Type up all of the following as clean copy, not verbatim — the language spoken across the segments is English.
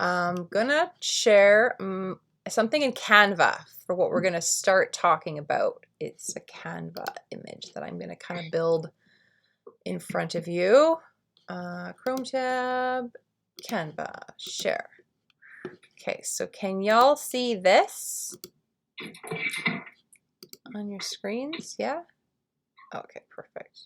I'm gonna share something in Canva for what we're gonna start talking about. It's a Canva image that I'm gonna kind of build in front of you. Chrome tab, Canva, share. Okay, so can y'all see this on your screens? Yeah? Okay, perfect.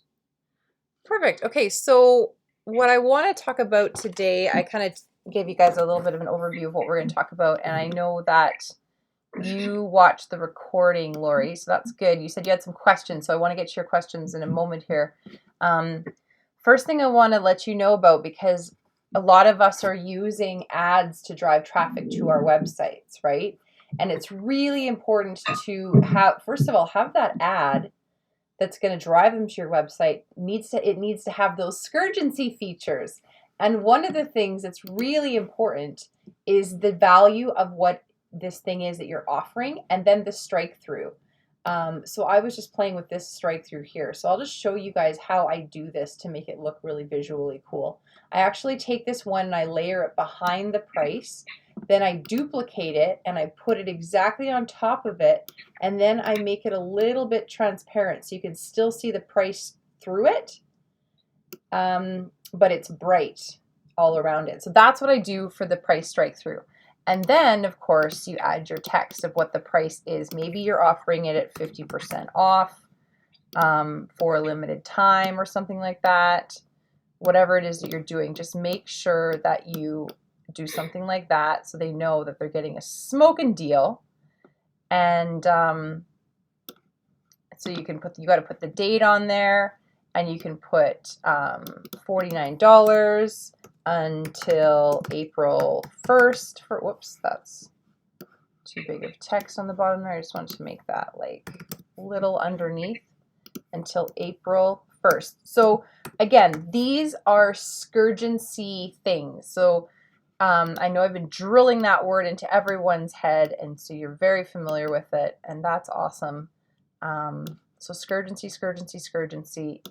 Perfect. Okay, so what I want to talk about today, I kind of gave you guys a little bit of an overview of what we're going to talk about, and I know that you watched the recording, Lori, so that's good. You said you had some questions, so I want to get to your questions in a moment here. First thing I want to let you know about, because a lot of us are using ads to drive traffic to our websites, right? And it's really important to have, first of all, have that ad that's going to drive them to your website needs to have those SCURGENCY features. And one of the things that's really important is the value of what this thing is that you're offering, and then the strike through. So I was just playing with this strike through here. So I'll just show you guys how I do this to make it look really visually cool. I actually take this one and I layer it behind the price. Then I duplicate it and I put it exactly on top of it, and then I make it a little bit transparent so you can still see the price through it, but it's bright all around it. So that's what I do for the price strike through. And then, of course, you add your text of what the price is. Maybe you're offering it at 50% off for a limited time or something like that. Whatever it is that you're doing, just make sure that you do something like that so they know that they're getting a smoking deal. And so you got to put the date on there, and you can put $49 until April 1st for, whoops, that's too big of text on the bottom there. I just wanted to make that like little underneath, until April 1st. So again, these are SCURGENCY things. So I know I've been drilling that word into everyone's head, and so you're very familiar with it, and that's awesome. So SCURGENCY, SCURGENCY, SCURGENCY.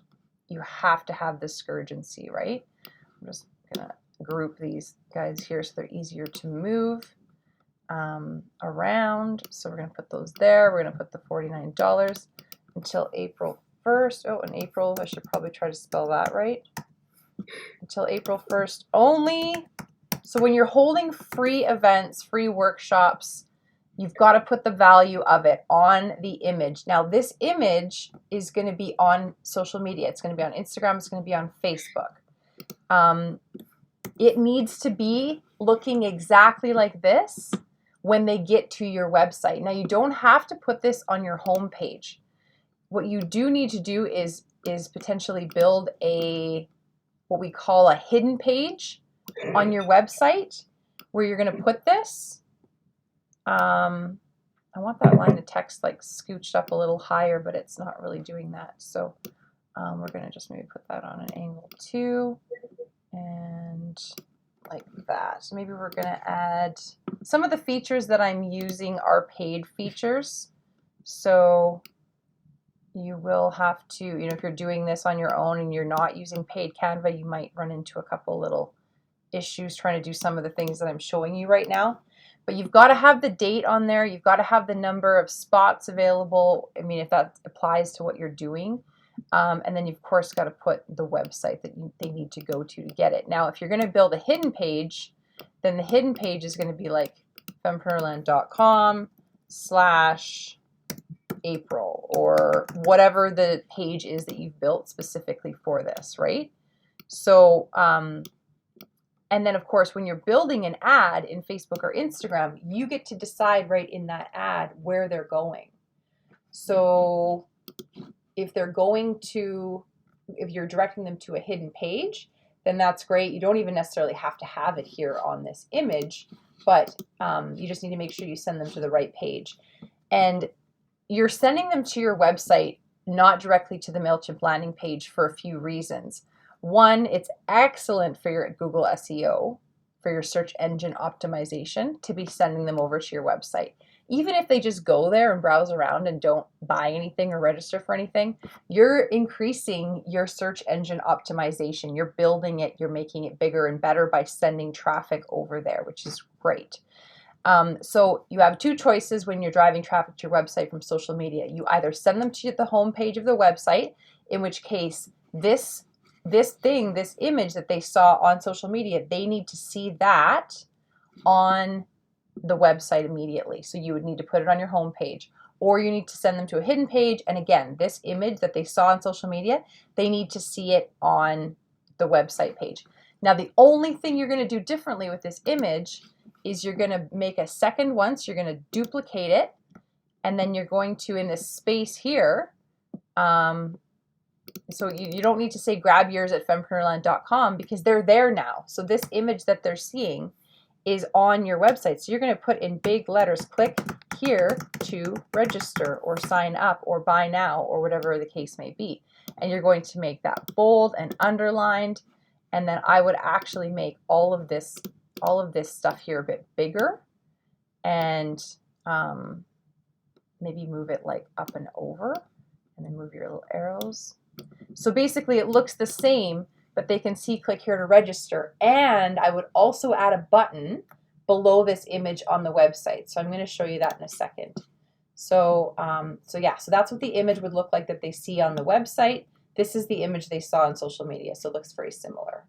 You have to have the SCURGENCY, right? I'm just gonna group these guys here so they're easier to move around. So we're gonna put those there. We're gonna put the $49 until April 1st. Oh, in April, I should probably try to spell that right. Until April 1st only. So when you're holding free events, free workshops, you've got to put the value of it on the image. Now, this image is going to be on social media. It's going to be on Instagram. It's going to be on Facebook. It needs to be looking exactly like this when they get to your website. Now, you don't have to put this on your home page. What you do need to do is potentially build what we call a hidden page on your website where you're going to put this. I want that line of text like scooched up a little higher, but it's not really doing that. So we're going to just maybe put that on an angle too, and like that. So maybe we're going to add some of the features that I'm using are paid features. So you will have to, if you're doing this on your own and you're not using paid Canva, you might run into a couple little issues trying to do some of the things that I'm showing you right now. But you've got to have the date on there. You've got to have the number of spots available. I mean, if that applies to what you're doing. And then you've, of course, got to put the website that they need to go to get it. Now, if you're going to build a hidden page, then the hidden page is going to be like fempreneur.com/April or whatever the page is that you've built specifically for this, right? So, and then, of course, when you're building an ad in Facebook or Instagram, you get to decide right in that ad where they're going. So if you're directing them to a hidden page, then that's great. You don't even necessarily have to have it here on this image, but you just need to make sure you send them to the right page. And you're sending them to your website, not directly to the MailChimp landing page, for a few reasons. One, it's excellent for your Google SEO, for your search engine optimization, to be sending them over to your website. even if they just go there and browse around and don't buy anything or register for anything, you're increasing your search engine optimization. You're building it, you're making it bigger and better by sending traffic over there, which is great. So you have two choices when you're driving traffic to your website from social media. You either send them to the home page of the website, in which case this image that they saw on social media, they need to see that on the website immediately. So you would need to put it on your home page, or you need to send them to a hidden page. And again, this image that they saw on social media, they need to see it on the website page. Now, the only thing you're going to do differently with this image is you're going to make a second one. So you're going to duplicate it, and then you're going to, in this space here, so you don't need to say grab yours at fempreneurland.com because they're there now. So this image that they're seeing is on your website. So you're going to put in big letters, click here to register or sign up or buy now or whatever the case may be. And you're going to make that bold and underlined. And then I would actually make all of this stuff here a bit bigger, and maybe move it like up and over, and then move your little arrows. So basically it looks the same, but they can see click here to register. And I would also add a button below this image on the website. So I'm going to show you that in a second. So that's what the image would look like that they see on the website. This is the image they saw on social media. So it looks very similar.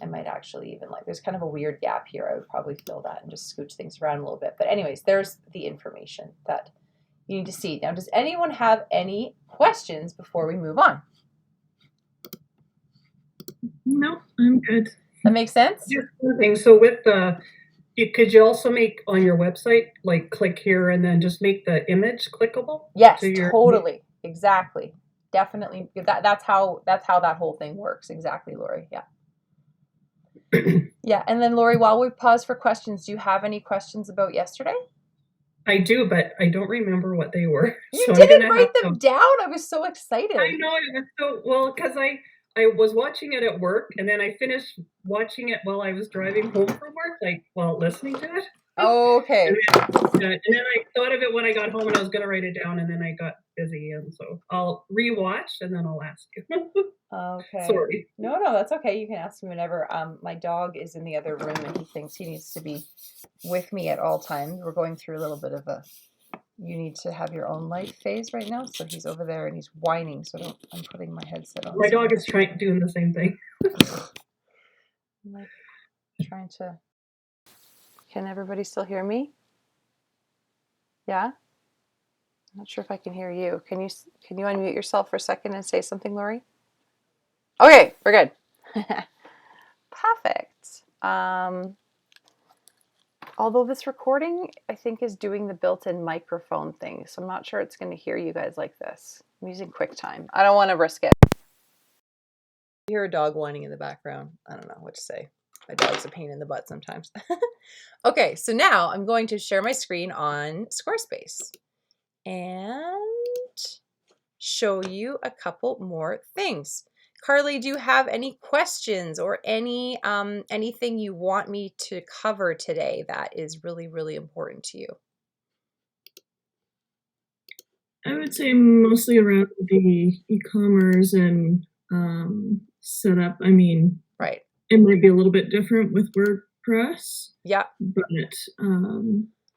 I might actually even there's kind of a weird gap here. I would probably fill that and just scooch things around a little bit. But anyways, there's the information that you need to see. Now, does anyone have any questions before we move on? No, I'm good. That makes sense? Just one thing. So with could you also make on your website, like click here and then just make the image clickable? Yes, totally. Exactly. Definitely. That's how that whole thing works. Exactly, Lori. Yeah. Yeah. And then Lori, while we pause for questions, do you have any questions about yesterday? I do, but I don't remember what they were. You didn't write them down. I was so excited. I know, it was so well because I was watching it at work, and then I finished watching it while I was driving home from work, like while listening to it. Oh, okay. And then I thought of it when I got home, and I was going to write it down, and then I got busy, and so I'll rewatch, and then I'll ask you. Okay. Sorry. No, that's okay. You can ask me whenever. My dog is in the other room, and he thinks he needs to be with me at all times. We're going through a little bit of a you need to have your own life phase right now. So he's over there and he's whining. So I'm putting my headset on. My dog is doing the same thing. I'm like trying to. Can everybody still hear me? Yeah? I'm not sure if I can hear you. Can you unmute yourself for a second and say something, Lori? Okay, we're good. Perfect. Although this recording, I think, is doing the built-in microphone thing, so I'm not sure it's going to hear you guys like this. I'm using QuickTime. I don't want to risk it. You hear a dog whining in the background. I don't know what to say. My dog's a pain in the butt sometimes. Okay, so now I'm going to share my screen on Squarespace and show you a couple more things. Carly, do you have any questions or any anything you want me to cover today that is really, really important to you? I would say mostly around the e-commerce and setup. I mean, right. It might be a little bit different with WordPress. Yeah. But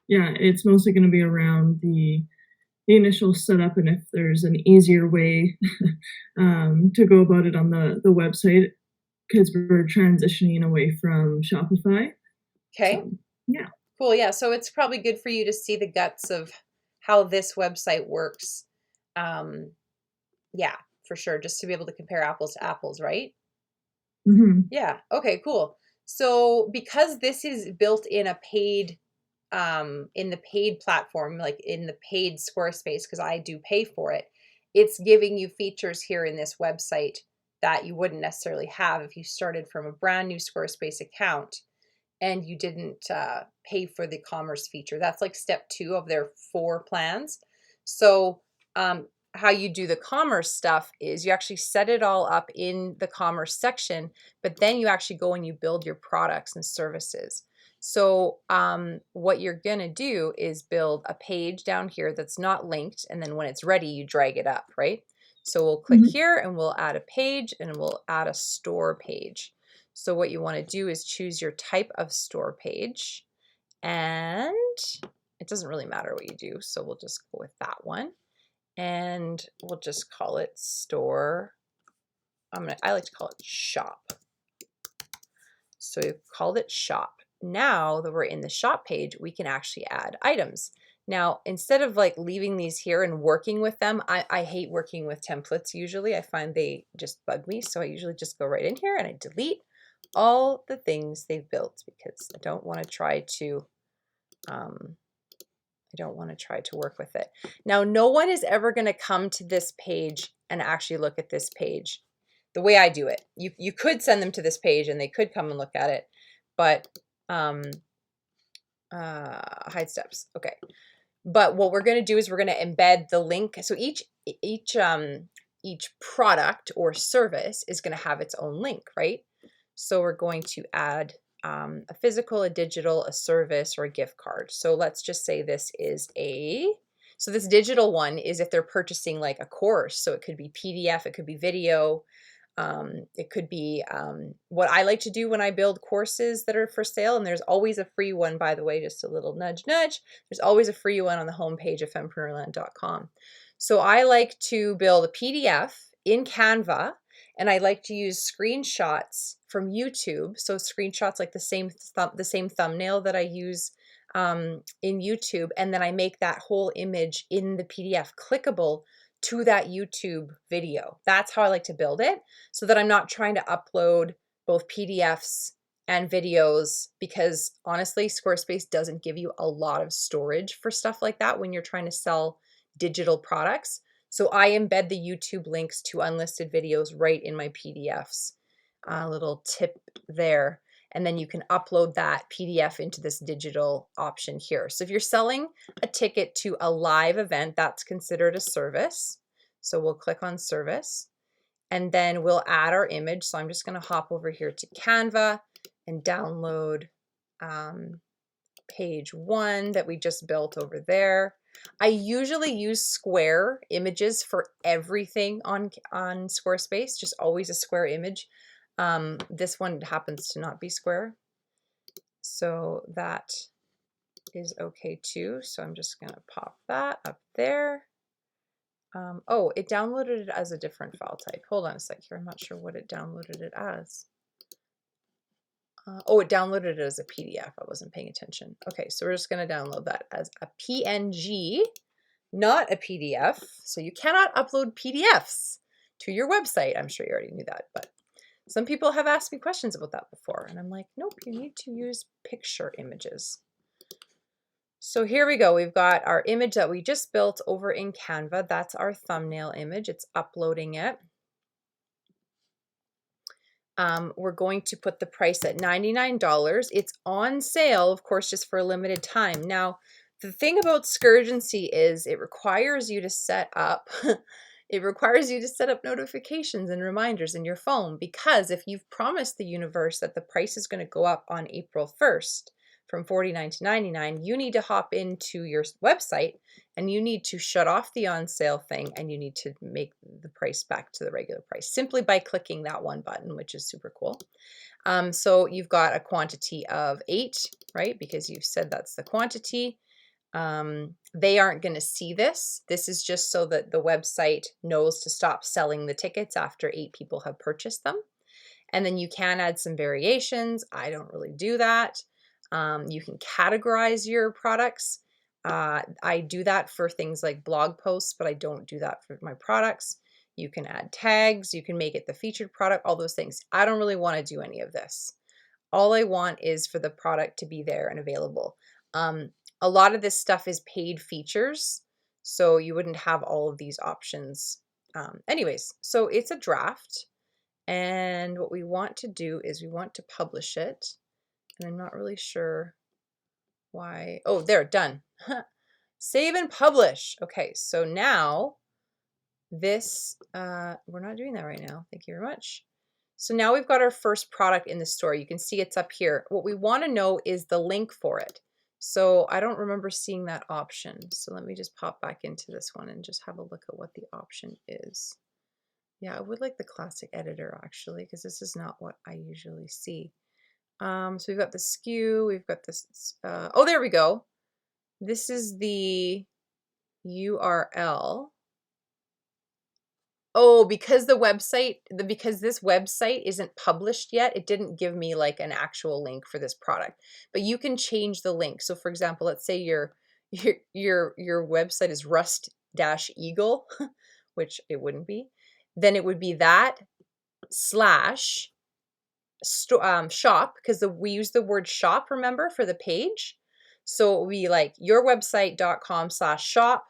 yeah, it's mostly going to be around the initial setup, and if there's an easier way to go about it on the website, because we're transitioning away from Shopify. Okay. So, yeah. Cool. Yeah. So it's probably good for you to see the guts of how this website works. Yeah, for sure. Just to be able to compare apples to apples, right? Mm-hmm. Yeah. Okay, cool. So because this is built in a paid in the paid platform, like in the paid Squarespace, because I do pay for it, it's giving you features here in this website that you wouldn't necessarily have if you started from a brand new Squarespace account and you didn't pay for the commerce feature. That's like step 2 of their 4 plans. So how you do the commerce stuff is you actually set it all up in the commerce section, but then you actually go and you build your products and services. So what you're going to do is build a page down here that's not linked, and then when it's ready, you drag it up, right? So we'll click here and we'll add a page and we'll add a store page. So what you want to do is choose your type of store page, and it doesn't really matter what you do. So we'll just go with that one, and we'll just call it store. I like to call it shop. So we've called it shop. Now that we're in the shop page, we can actually add items. Now, instead of like leaving these here and working with them, I hate working with templates usually. I find they just bug me. So I usually just go right in here and I delete all the things they've built because I don't want to try to work with it. Now, no one is ever going to come to this page and actually look at this page the way I do it. You could send them to this page and they could come and look at it, but hide steps. Okay. But what we're going to do is we're going to embed the link. So each product or service is going to have its own link, right? So we're going to add a physical, a digital, a service, or a gift card. So let's just say this is so this digital one is if they're purchasing like a course. So it could be PDF, it could be video, it could be what I like to do when I build courses that are for sale. And there's always a free one, by the way, just a little nudge, nudge. There's always a free one on the homepage of fempreneurland.com. So I like to build a PDF in Canva, and I like to use screenshots from YouTube. So screenshots like the same thumbnail that I use in YouTube, and then I make that whole image in the PDF clickable to that YouTube video. That's how I like to build it, so that I'm not trying to upload both PDFs and videos, because honestly, Squarespace doesn't give you a lot of storage for stuff like that when you're trying to sell digital products. So I embed the YouTube links to unlisted videos right in my PDFs. A little tip there. And then you can upload that PDF into this digital option here. So if you're selling a ticket to a live event, that's considered a service. So we'll click on service, and then we'll add our image. So I'm just going to hop over here to Canva and download page 1 that we just built over there. I usually use square images for everything on Squarespace, just always a square image. This one happens to not be square, so that is okay too. So I'm just going to pop that up there. Oh, it downloaded it as a different file type. Hold on a sec here. I'm not sure what it downloaded it as. Oh, it downloaded it as a PDF. I wasn't paying attention. Okay, so we're just going to download that as a PNG, not a PDF. So you cannot upload PDFs to your website. I'm sure you already knew that, but some people have asked me questions about that before, and I'm like, nope, you need to use picture images. So here we go. We've got our image that we just built over in Canva. That's our thumbnail image. It's uploading it. We're going to put the price at $99. It's on sale, of course, just for a limited time. Now, the thing about Scurgency is it requires you to set up notifications and reminders in your phone, because if you've promised the universe that the price is going to go up on April 1st from $49 to $99, you need to hop into your website and you need to shut off the on sale thing, and you need to make the price back to the regular price simply by clicking that one button, which is super cool. So you've got a quantity of 8, right? Because you've said that's the quantity. They aren't going to see this. This is just so that the website knows to stop selling the tickets after 8 people have purchased them. And then you can add some variations. I don't really do that. You can categorize your products. I do that for things like blog posts, but I don't do that for my products. You can add tags. You can make it the featured product, all those things. I don't really want to do any of this. All I want is for the product to be there and available. A lot of this stuff is paid features, so you wouldn't have all of these options. Anyways, so it's a draft, and what we want to do is we want to publish it, and I'm not really sure why. Oh, there, done. Save and publish. Okay, so now this, we're not doing that right now. Thank you very much. So now we've got our first product in the store. You can see it's up here. What we want to know is the link for it. So I don't remember seeing that option. So let me just pop back into this one and just have a look at what the option is. Yeah, I would like the classic editor actually, because this is not what I usually see. So we've got the SKU, we've got this, oh, there we go. This is the URL. Oh, because because this website isn't published yet, it didn't give me like an actual link for this product. But you can change the link. So for example, let's say your website is rust-eagle, which it wouldn't be. Then it would be that slash shop, because we use the word shop, remember, for the page. So it would be like yourwebsite.com/shop/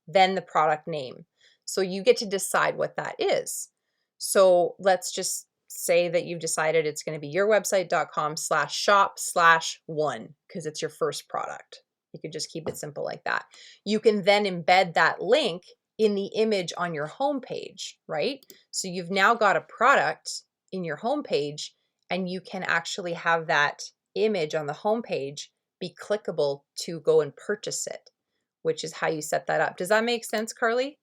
then the product name. So you get to decide what that is. So let's just say that you've decided it's going to be yourwebsite.com/shop/1 because it's your first product. You could just keep it simple like that. You can then embed that link in the image on your homepage, right? So you've now got a product in your homepage, and you can actually have that image on the homepage be clickable to go and purchase it, which is how you set that up. Does that make sense, Carly?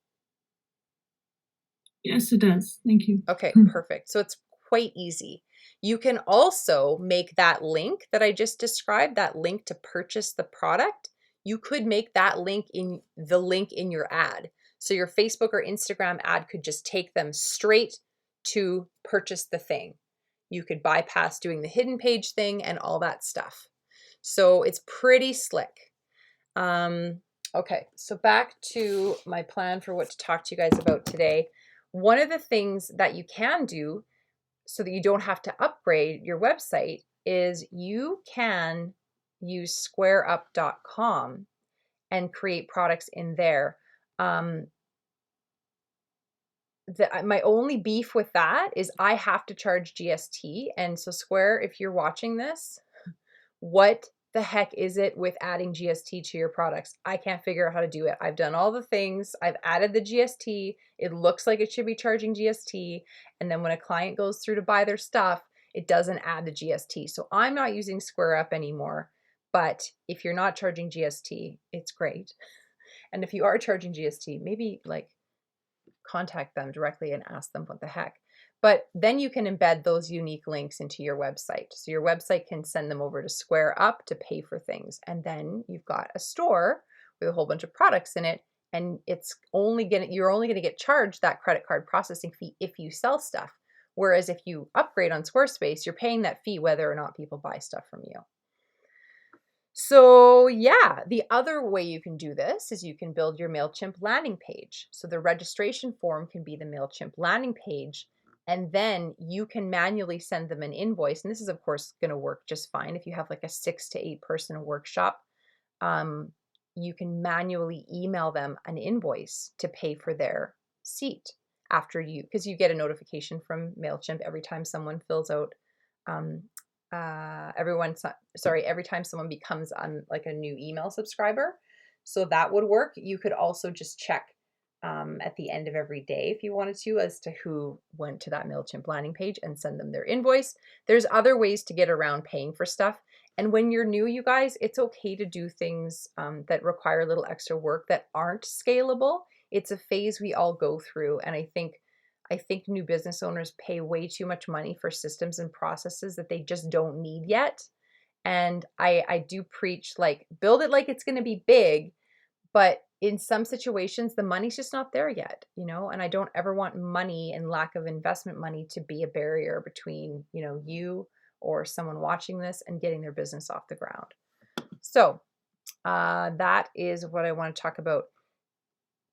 Yes, it does. Thank you. Okay, perfect. So it's quite easy. You can also make that link that I just described, that link to purchase the product. You could make that link in your ad. So your Facebook or Instagram ad could just take them straight to purchase the thing. You could bypass doing the hidden page thing and all that stuff. So it's pretty slick. Okay, so back to my plan for what to talk to you guys about today. One of the things that you can do so that you don't have to upgrade your website is you can use squareup.com and create products in there. My only beef with that is I have to charge GST. And so Square, if you're watching this, what the heck is it with adding GST to your products? I can't figure out how to do it. I've done all the things. I've added the GST. It looks like it should be charging GST. And then when a client goes through to buy their stuff, it doesn't add the GST. So I'm not using SquareUp anymore. But if you're not charging GST, it's great. And if you are charging GST, maybe like contact them directly and ask them what the heck. But then you can embed those unique links into your website. So your website can send them over to SquareUp to pay for things. And then you've got a store with a whole bunch of products in it. And you're only gonna get charged that credit card processing fee if you sell stuff. Whereas if you upgrade on Squarespace, you're paying that fee whether or not people buy stuff from you. So yeah, the other way you can do this is you can build your MailChimp landing page. So the registration form can be the MailChimp landing page, and then you can manually send them an invoice. And this is of course going to work just fine if you have like a 6 to 8 person workshop. You can manually email them an invoice to pay for their seat because you get a notification from MailChimp every time someone fills out every time someone becomes like a new email subscriber. So that would work. You could also just check at the end of every day if you wanted to as to who went to that MailChimp landing page and send them their invoice. There's other ways to get around paying for stuff. And when you're new, you guys, it's okay to do things that require a little extra work that aren't scalable. It's a phase we all go through. And I think new business owners pay way too much money for systems and processes that they just don't need yet. And I do preach, like, build it like it's going to be big, but in some situations, the money's just not there yet, and I don't ever want money and lack of investment money to be a barrier between, you or someone watching this and getting their business off the ground. So that is what I want to talk about.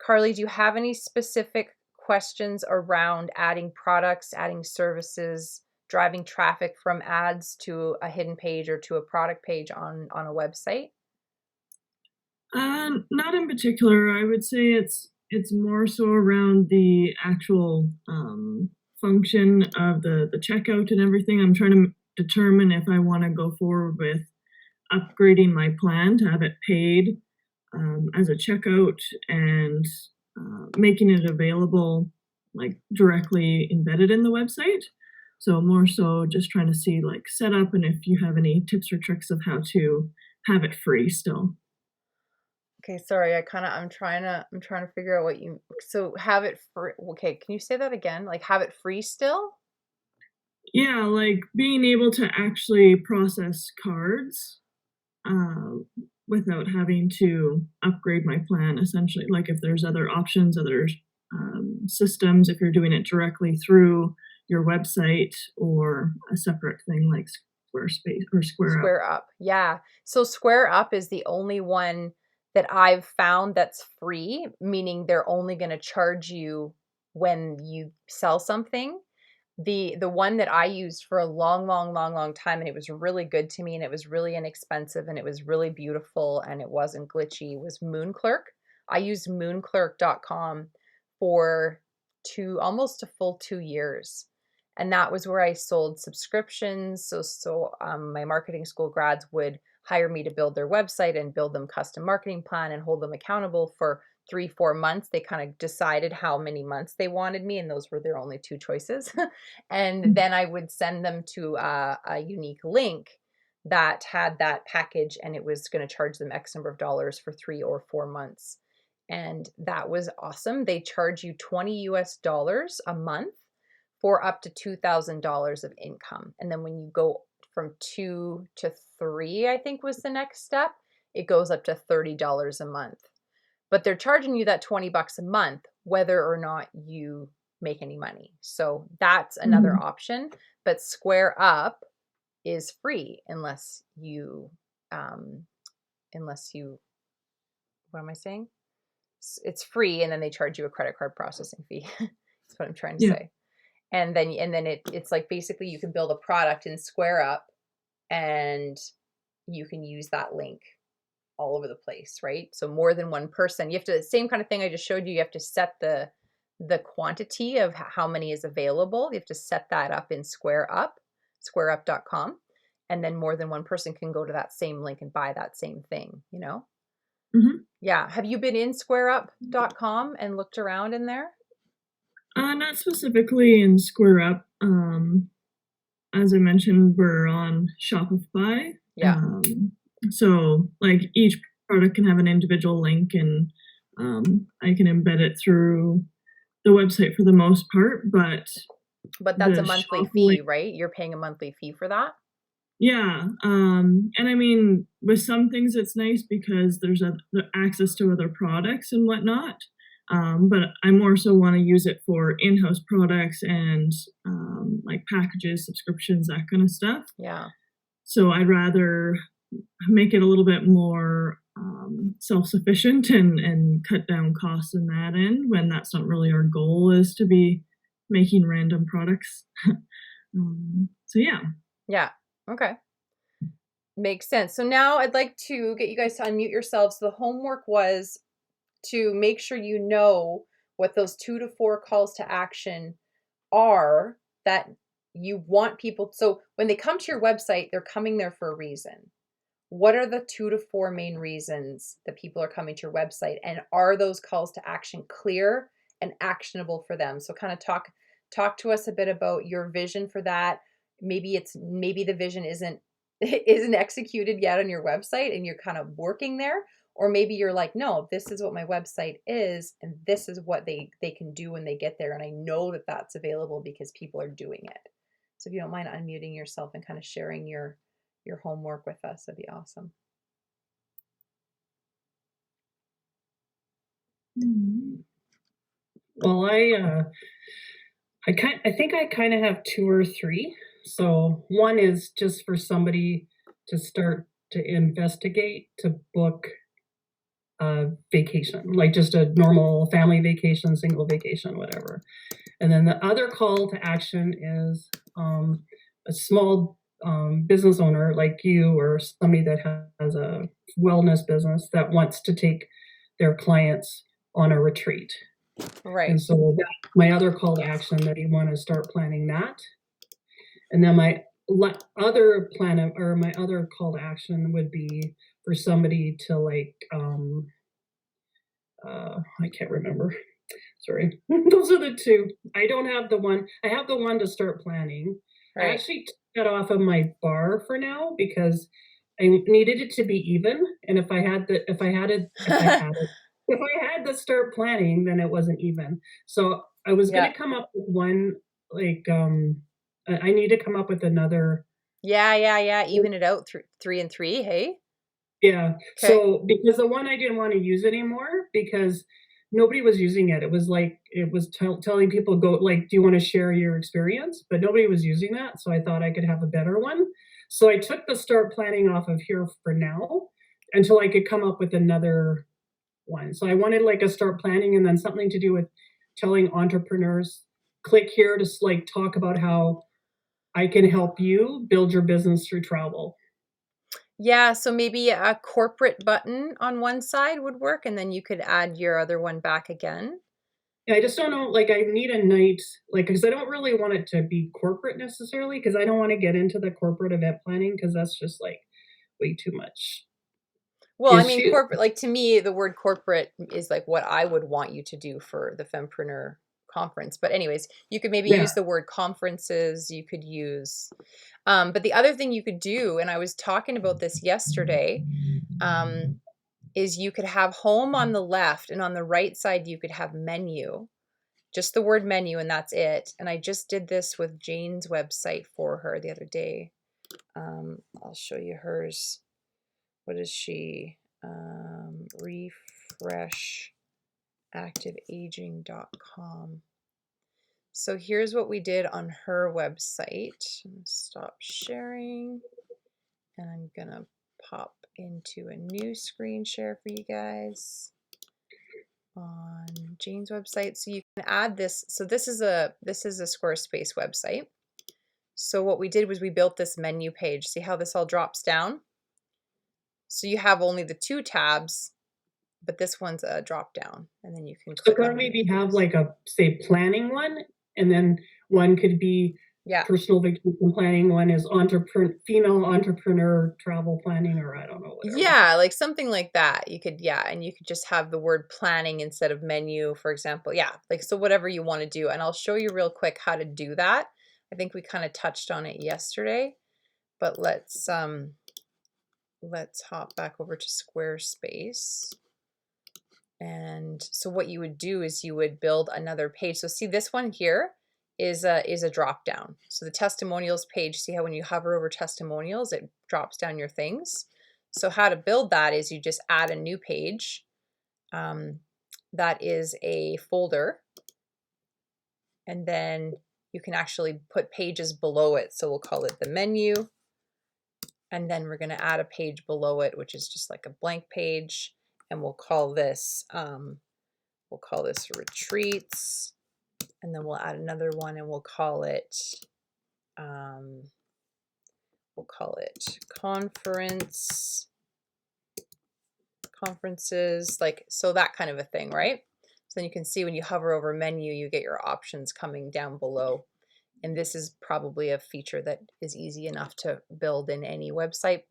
Carly, do you have any specific questions around adding products, adding services, driving traffic from ads to a hidden page or to a product page on a website? Not in particular. I would say it's more so around the actual function of the checkout and everything. I'm trying to determine if I want to go forward with upgrading my plan to have it paid as a checkout and making it available like directly embedded in the website, So more so just trying to see like setup and if you have any tips or tricks of how to have it free still. Okay, sorry. I'm trying to figure out what you so have it free. Okay, can you say that again? Like have it free still? Yeah, like being able to actually process cards uh, without having to upgrade my plan essentially. Like if there's other options, other systems, if you're doing it directly through your website or a separate thing like Squarespace or Square Up. Square Up. Yeah. So Square Up is the only one that I've found that's free, meaning they're only going to charge you when you sell something. The one that I used for a long time, and it was really good to me, and it was really inexpensive, and it was really beautiful, and it wasn't glitchy, was Moonclerk. I used moonclerk.com for almost a full 2 years. And that was where I sold subscriptions. My marketing school grads would hire me to build their website and build them custom marketing plan and hold them accountable for 3-4 months. They kind of decided how many months they wanted me, and those were their only two choices. And then I would send them to a unique link that had that package, and it was going to charge them X number of dollars for 3 or 4 months. And that was awesome. They charge you $20 a month for up to $2,000 of income. And then when you go from 2 to 3, I think was the next step, it goes up to $30 a month. But they're charging you that $20 a month, whether or not you make any money. So that's another option. But Square Up is free unless you, what am I saying? It's free, and then they charge you a credit card processing fee. That's what I'm trying to Yeah. say. And then it's like basically you can build a product in Square Up, and you can use that link all over the place, right? So more than one person, you have to, same kind of thing I just showed you, you have to set the quantity of how many is available. You have to set that up in Square Up, squareup.com, and then more than one person can go to that same link and buy that same thing, you know? Mm-hmm. Yeah. Have you been in squareup.com and looked around in there? Not specifically in Square Up. As I mentioned, we're on Shopify. Yeah. So like each product can have an individual link, and I can embed it through the website for the most part. But that's a the monthly shop fee, link, right? You're paying a monthly fee for that. yeah. And I mean, with some things, it's nice because there's the access to other products and whatnot. But I more so want to use it for in-house products and like packages, subscriptions, that kind of stuff. Yeah. So I'd rather make it a little bit more self-sufficient and cut down costs in that end when that's not really our goal is to be making random products. So yeah. Yeah. Okay. Makes sense. So now I'd like to get you guys to unmute yourselves. The homework was to make sure you know what those 2 to 4 calls to action are that you want people. So when they come to your website, they're coming there for a reason. What are the 2 to 4 main reasons that people are coming to your website? And are those calls to action clear and actionable for them? So kind of talk to us a bit about your vision for that. Maybe the vision isn't executed yet on your website and you're kind of working there. Or maybe you're like, no, this is what my website is, and this is what they can do when they get there. And I know that that's available because people are doing it. So if you don't mind unmuting yourself and kind of sharing your homework with us, that'd be awesome. Well, I think I kind of have 2 or 3. So one is just for somebody to start to investigate to book a vacation, like just a normal family vacation, single vacation, whatever. And then the other call to action is a small business owner like you or somebody that has a wellness business that wants to take their clients on a retreat. Right. And so my other call to action that you want to start planning that. And then my other call to action would be for somebody to like, I can't remember. Sorry. Those are the 2. I don't have the one. I have the one to start planning. I Right. actually took that off of my bar for now because I needed it to be even, and if I had to start planning, then it wasn't even. So I was Yeah. gonna come up with one, like, I need to come up with another. Yeah. Even it out through 3 and 3, hey? Yeah. Okay. So because the one I didn't want to use anymore because nobody was using it. It was like it was telling people go like, do you want to share your experience? But nobody was using that, so I thought I could have a better one. So I took the start planning off of here for now until I could come up with another one. So I wanted like a start planning and then something to do with telling entrepreneurs click here to like talk about how I can help you build your business through travel. Yeah, so maybe a corporate button on one side would work, and then you could add your other one back again. Yeah, I just don't know, like, I need a night like, because I don't really want it to be corporate necessarily, because I don't wanna get into the corporate event planning, because that's just, like, way too much Well, I mean, issue. corporate, like to me, the word corporate is like what I would want you to do for the Fempreneur conference. But anyways, you could maybe Yeah. use the word conferences. You could use, but the other thing you could do, and I was talking about this yesterday, um, is you could have home on the left, and on the right side you could have menu, just the word menu, and that's it. And I just did this with Jane's website for her the other day. I'll show you hers. What is she? Refreshactiveaging.com. So here's what we did on her website. Stop sharing, and I'm gonna pop into a new screen share for you guys on Jane's website. So you can add this. So this is a Squarespace website. So what we did was we built this menu page. See how this all drops down? So you have only the 2 tabs, but this one's a drop down, and then you can So click can I on any maybe of have, these. like, a, say, planning one, and then one could be Yeah. personal vacation planning, one is female entrepreneur travel planning, or I don't know, whatever. Yeah, like something like that. You could, yeah, and you could just have the word planning instead of menu, for example. Yeah, like so whatever you want to do. And I'll show you real quick how to do that. I think we kind of touched on it yesterday, but let's hop back over to Squarespace. And so what you would do is you would build another page. So see this one here is a drop down. So the testimonials page, see how when you hover over testimonials, it drops down your things. So how to build that is you just add a new page. That is a folder. And then you can actually put pages below it. So we'll call it the menu. And then we're going to add a page below it, which is just like a blank page. And we'll call this retreats, and then we'll add another one, and we'll call it conferences, like so, that kind of a thing, right? So then you can see when you hover over menu, you get your options coming down below. And this is probably a feature that is easy enough to build in any website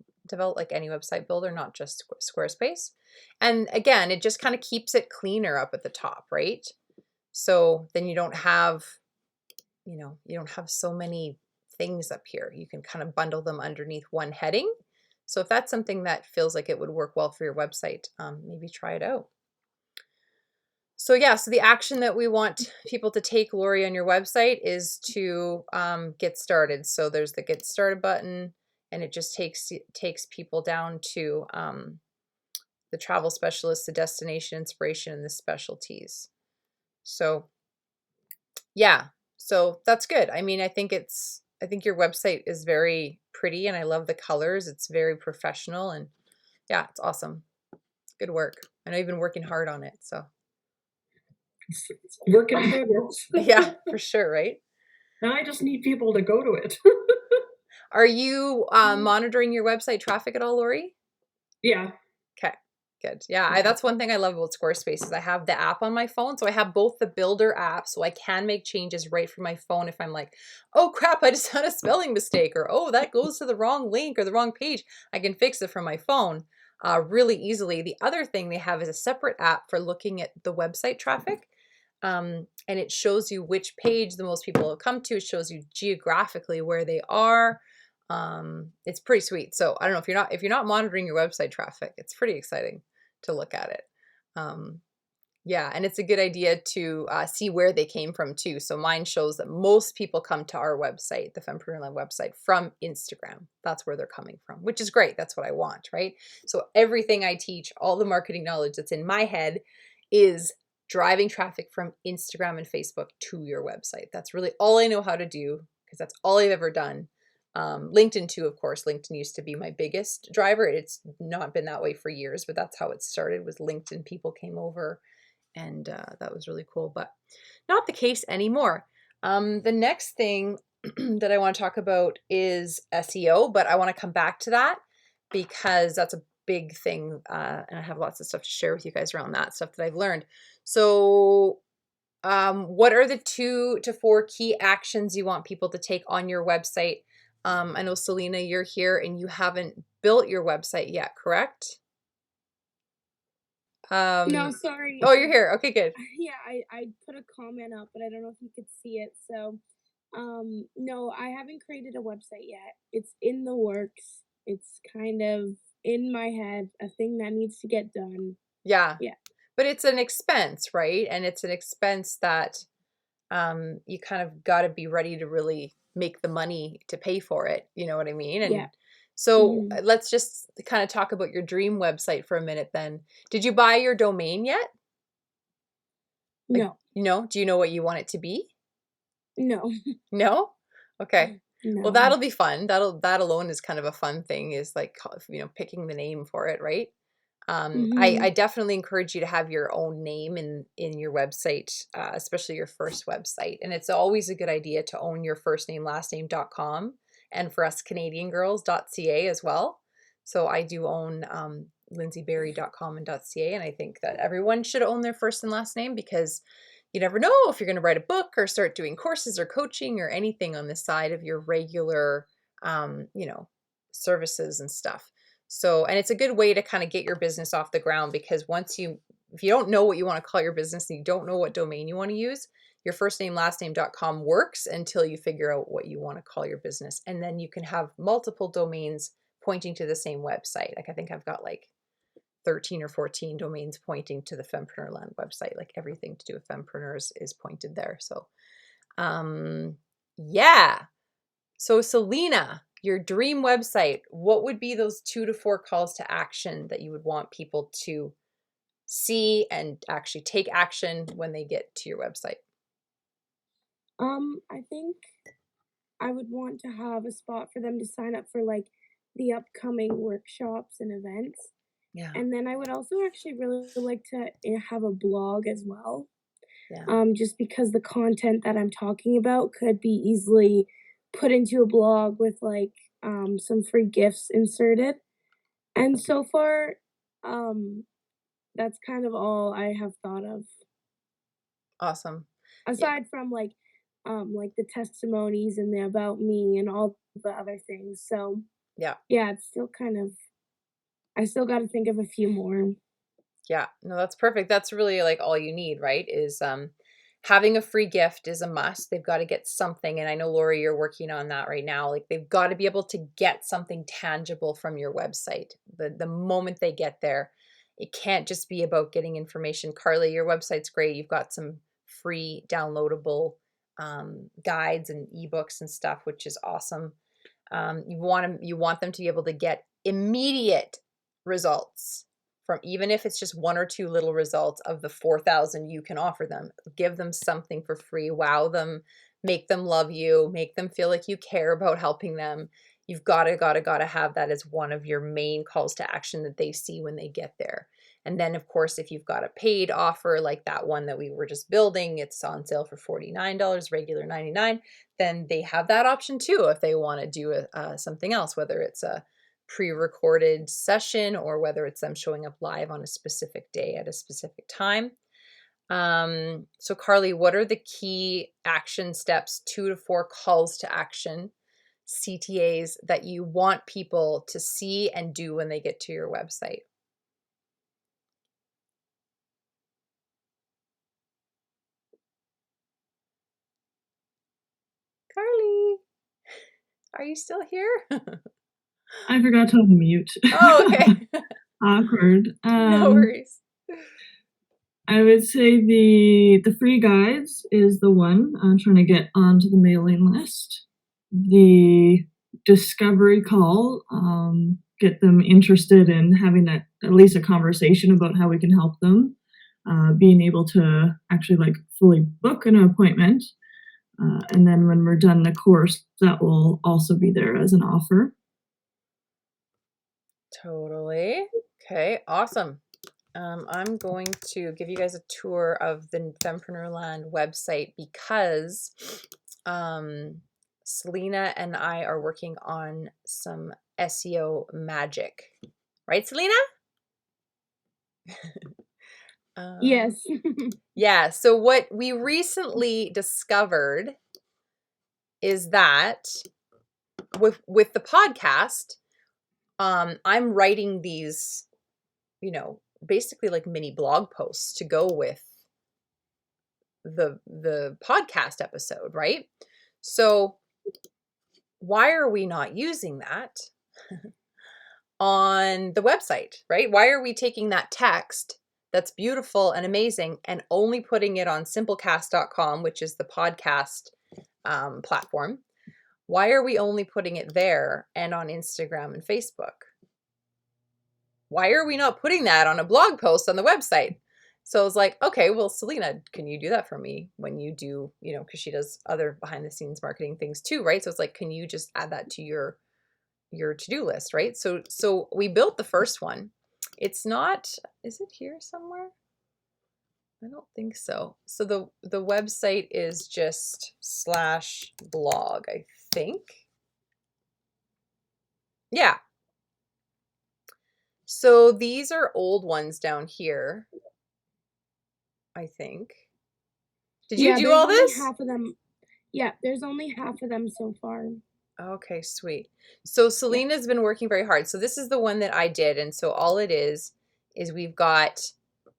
like any website builder, not just Squarespace. And again, it just kind of keeps it cleaner up at the top, right? So then you don't have so many things up here. You can kind of bundle them underneath one heading. So if that's something that feels like it would work well for your website, maybe try it out. So yeah, so the action that we want people to take, Lori, on your website is to get started. So there's the get started button, and it just takes people down to the travel specialist, the destination inspiration, and the specialties. So yeah, so that's good. I mean, I think your website is very pretty, and I love the colors. It's very professional, and yeah, it's awesome. Good work. I know you've been working hard on it, so It's work in progress. yeah, for sure, right? Now I just need people to go to it. Are you monitoring your website traffic at all, Lori? Yeah. Okay, good. Yeah, that's one thing I love about Squarespace is I have the app on my phone. So I have both the builder app, so I can make changes right from my phone if I'm like, oh crap, I just had a spelling mistake, or oh, that goes to the wrong link or the wrong page. I can fix it from my phone really easily. The other thing they have is a separate app for looking at the website traffic. and it shows you which page the most people have come to. It shows you geographically where they are. It's pretty sweet. So I don't know if you're not monitoring your website traffic, it's pretty exciting to look at it. Yeah, and it's a good idea to see where they came from too. So mine shows that most people come to our website, the Fempreneur website, from Instagram. That's where they're coming from, which is great. That's what I want, right? So everything I teach, all the marketing knowledge that's in my head is driving traffic from Instagram and Facebook to your website. That's really all I know how to do because that's all I've ever done. LinkedIn too, of course. LinkedIn used to be my biggest driver. It's not been that way for years, but that's how it started, was LinkedIn. People came over and that was really cool, but not the case anymore. The next thing that I want to talk about is SEO, but I want to come back to that because that's a big thing, and I have lots of stuff to share with you guys around that stuff that I've learned. So what are the 2 to 4 key actions you want people to take on your website? I know, Selena, you're here and you haven't built your website yet, correct? No, sorry. Oh, you're here. Okay, good. Yeah, I put a comment up, but I don't know if you could see it. So, no, I haven't created a website yet. It's in the works. It's kind of in my head, a thing that needs to get done. Yeah. Yeah. But it's an expense, right? And it's an expense that you kind of got to be ready to really make the money to pay for it. You know what I mean? And Yeah. so let's just kind of talk about your dream website for a minute then. Did you buy your domain yet? No. No? Do you know what you want it to be? No. No? Okay. No. Well, that'll be fun. That alone is kind of a fun thing, is like, picking the name for it, right? I definitely encourage you to have your own name in your website, especially your first website. And it's always a good idea to own your first name, last name.com, and for us Canadian girls.ca as well. So I do own lyndsiebarrie.com and .ca, and I think that everyone should own their first and last name because you never know if you're going to write a book or start doing courses or coaching or anything on the side of your regular, services and stuff. So, and it's a good way to kind of get your business off the ground because if you don't know what you want to call your business and you don't know what domain you want to use, your first name, last name.com works until you figure out what you want to call your business. And then you can have multiple domains pointing to the same website. Like I think I've got like 13 or 14 domains pointing to the Fempreneur Land website. Like everything to do with fempreneurs is pointed there. So, yeah. So Selena, your dream website, what would be those 2 to 4 calls to action that you would want people to see and actually take action when they get to your website? I think I would want to have a spot for them to sign up for like the upcoming workshops and events. Yeah. And then I would also actually really like to have a blog as well. Yeah. Just because the content that I'm talking about could be easily put into a blog with like some free gifts inserted. And so far, that's kind of all I have thought of. Awesome. Aside from like the testimonies and the about me and all the other things. So Yeah. it's still kind of, I still got to think of a few more. Yeah, no, that's perfect. That's really like all you need, right? Is having a free gift is a must. They've got to get something. And I know, Lori, you're working on that right now. Like they've got to be able to get something tangible from your website. The moment they get there, it can't just be about getting information. Carly, your website's great. You've got some free downloadable guides and ebooks and stuff, which is awesome. You want them to be able to get immediate results from, even if it's just 1 or 2 little results of the 4,000 you can offer them. Give them something for free, wow them, make them love you, make them feel like you care about helping them. You've got to have that as one of your main calls to action that they see when they get there. And then, of course, if you've got a paid offer like that one that we were just building, it's on sale for $49, regular $99, then they have that option too if they want to do something else, whether it's a pre-recorded session or whether it's them showing up live on a specific day at a specific time. So Carly, what are the key action steps, 2 to 4 calls to action, CTAs, that you want people to see and do when they get to your website? Carly, are you still here? I forgot to unmute. Oh, okay. Awkward. No worries. I would say the free guides is the one. I'm trying to get onto the mailing list. The discovery call, get them interested in having at least a conversation about how we can help them. Being able to actually like fully book an appointment. And then when we're done the course, that will also be there as an offer. Totally. Okay, awesome. I'm going to give you guys a tour of the Fempreneurland website because Selena and I are working on some SEO magic. Right, Selena? Yes. Yeah, so what we recently discovered is that with the podcast, I'm writing these, basically like mini blog posts to go with the podcast episode, right? So why are we not using that on the website, right? Why are we taking that text that's beautiful and amazing and only putting it on simplecast.com, which is the podcast platform? Why are we only putting it there and on Instagram and Facebook? Why are we not putting that on a blog post on the website? So I was like, okay, well, Selena, can you do that for me when you do, because she does other behind the scenes marketing things too, right? So it's like, can you just add that to your to-do list, right? So we built the first one. It's not, is it here somewhere? I don't think so. So the website is just /blog, I think. Yeah. So these are old ones down here, I think. Did you do all this? Half of them. Yeah, there's only half of them so far. Okay, sweet. So Selena's been working very hard. So this is the one that I did. And so all it is we've got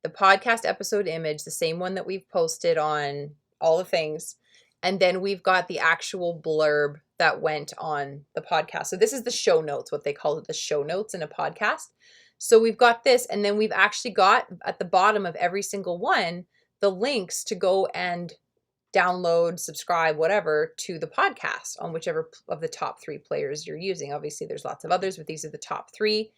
the podcast episode image, the same one that we've posted on all the things. And then we've got the actual blurb that went on the podcast. So this is the show notes, what they call it, the show notes in a podcast. So we've got this, and then we've actually got at the bottom of every single one, the links to go and download, subscribe, whatever, to the podcast on whichever of the top 3 players you're using. Obviously, there's lots of others, but these are the top 3.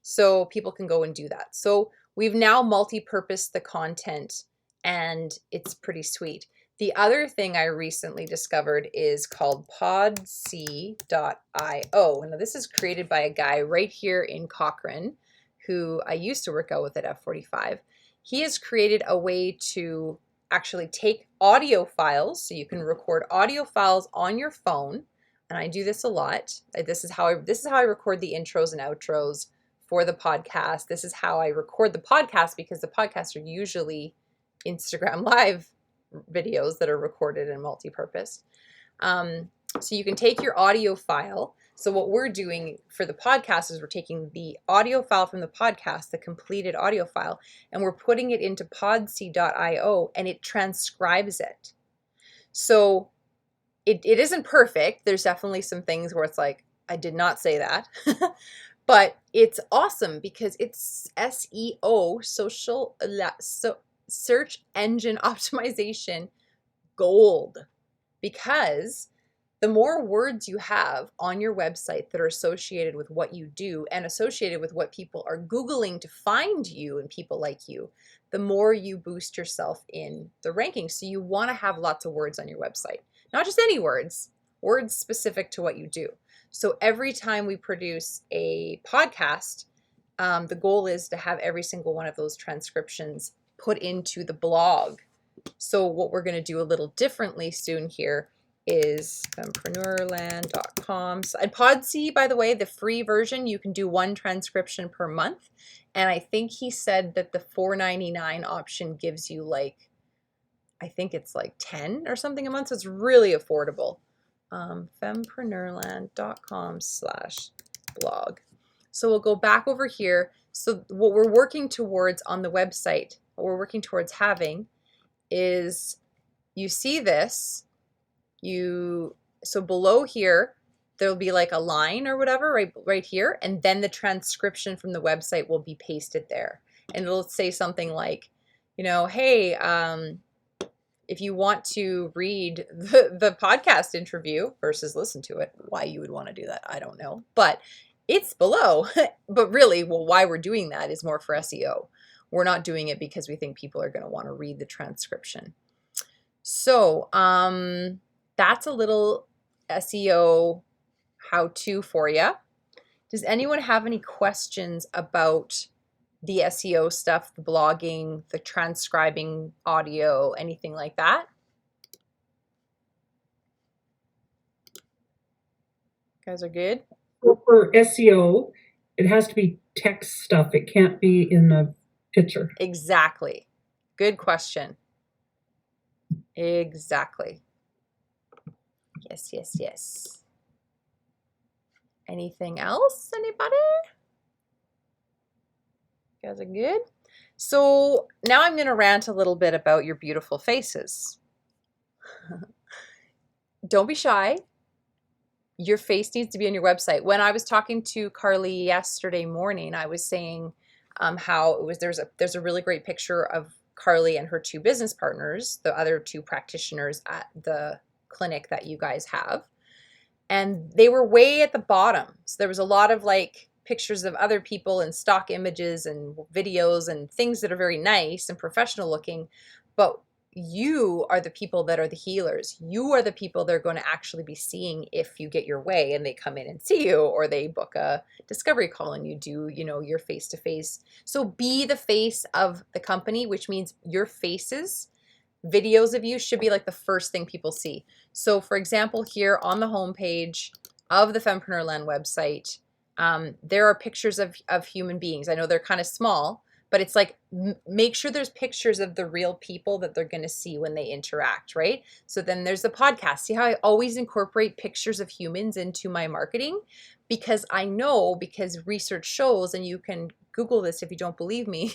So people can go and do that. So we've now multi-purposed the content, and it's pretty sweet. The other thing I recently discovered is called podsy.io. Now, this is created by a guy right here in Cochrane who I used to work out with at F45. He has created a way to actually take audio files, so you can record audio files on your phone, and I do this a lot. This is how I record the intros and outros for the podcast. This is how I record the podcast, because the podcasts are usually Instagram live videos that are recorded and multi-purpose. So you can take your audio file. So what we're doing for the podcast is we're taking the audio file from the podcast, the completed audio file, and we're putting it into podsy.io, and it transcribes it. So it isn't perfect. There's definitely some things where it's like, I did not say that. But it's awesome because it's SEO, search engine optimization gold. Because the more words you have on your website that are associated with what you do and associated with what people are Googling to find you and people like you, the more you boost yourself in the rankings. So you want to have lots of words on your website. Not just any words specific to what you do. So every time we produce a podcast, the goal is to have every single one of those transcriptions put into the blog. So what we're going to do a little differently soon here is fempreneurland.com. And Podsy, by the way, the free version, you can do 1 transcription per month. And I think he said that the $4.99 option gives you like, I think it's like 10 or something a month. So it's really affordable. fempreneurland.com/blog. So we'll go back over here. So what we're working towards on the website, what we're working towards having is, you see this, you so below here, there'll be like a line or whatever right here, and then the transcription from the website will be pasted there. And it'll say something like, you know, hey, if you want to read the podcast interview versus listen to it, why you would want to do that, I don't know. But it's below. But really, well, why we're doing that is more for SEO. We're not doing it because we think people are going to want to read the transcription. So that's a little SEO how-to for you. Does anyone have any questions about the SEO stuff, the blogging, the transcribing audio, anything like that? You guys are good? So for SEO, it has to be text stuff. It can't be in a picture. Exactly. Good question. Exactly. Yes, yes, yes. Anything else? Anybody? You guys are good? So now I'm going to rant a little bit about your beautiful faces. Don't be shy. Your face needs to be on your website. When I was talking to Carly yesterday morning, I was saying how it was there's a really great picture of Carly and her two business partners, the other two practitioners at the clinic that you guys have. And they were way at the bottom. So there was a lot of like pictures of other people and stock images and videos and things that are very nice and professional looking. But you are the people that are the healers. You are the people they're going to actually be seeing if you get your way and they come in and see you, or they book a discovery call and you do, you know, your face-to-face. So be the face of the company, which means your faces, videos of you should be like the first thing people see. So for example, here on the homepage of the Fempreneur Land website, there are pictures of human beings. I know they're kind of small, but it's like, make sure there's pictures of the real people that they're going to see when they interact, right? So then there's the podcast. See how I always incorporate pictures of humans into my marketing? Because I know, because research shows, and you can Google this if you don't believe me,